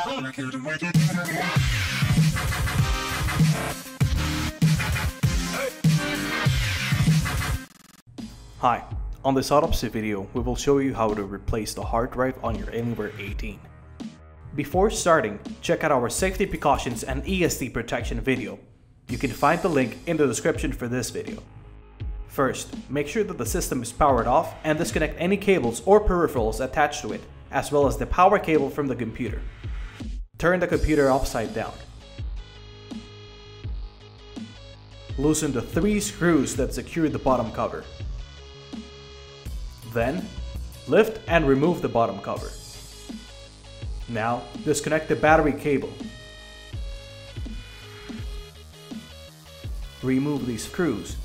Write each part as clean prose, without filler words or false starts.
Hi, on this autopsy video, we will show you how to replace the hard drive on your Alienware 18. Before starting, check out our safety precautions and ESD protection video. You can find the link in the description for this video. First, make sure that the system is powered off and disconnect any cables or peripherals attached to it, as well as the power cable from the computer. Turn the computer upside down. Loosen the 3 screws that secure the bottom cover. Then, lift and remove the bottom cover. Now, disconnect the battery cable. Remove these screws.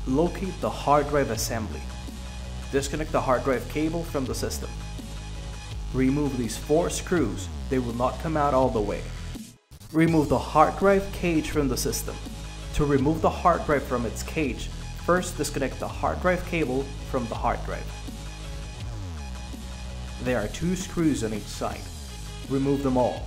Locate the hard drive assembly. Disconnect the hard drive cable from the system. Remove these 4 screws, they will not come out all the way. Remove the hard drive cage from the system. To remove the hard drive from its cage, first disconnect the hard drive cable from the hard drive. There are 2 screws on each side. Remove them all.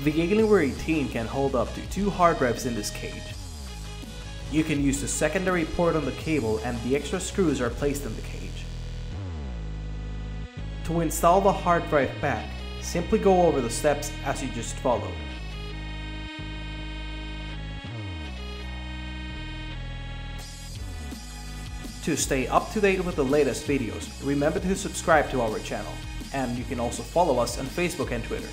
The Alienware 18 can hold up to 2 hard drives in this cage. You can use the secondary port on the cable and the extra screws are placed in the cage. To install the hard drive back, simply go over the steps as you just followed. To stay up to date with the latest videos, remember to subscribe to our channel, and you can also follow us on Facebook and Twitter.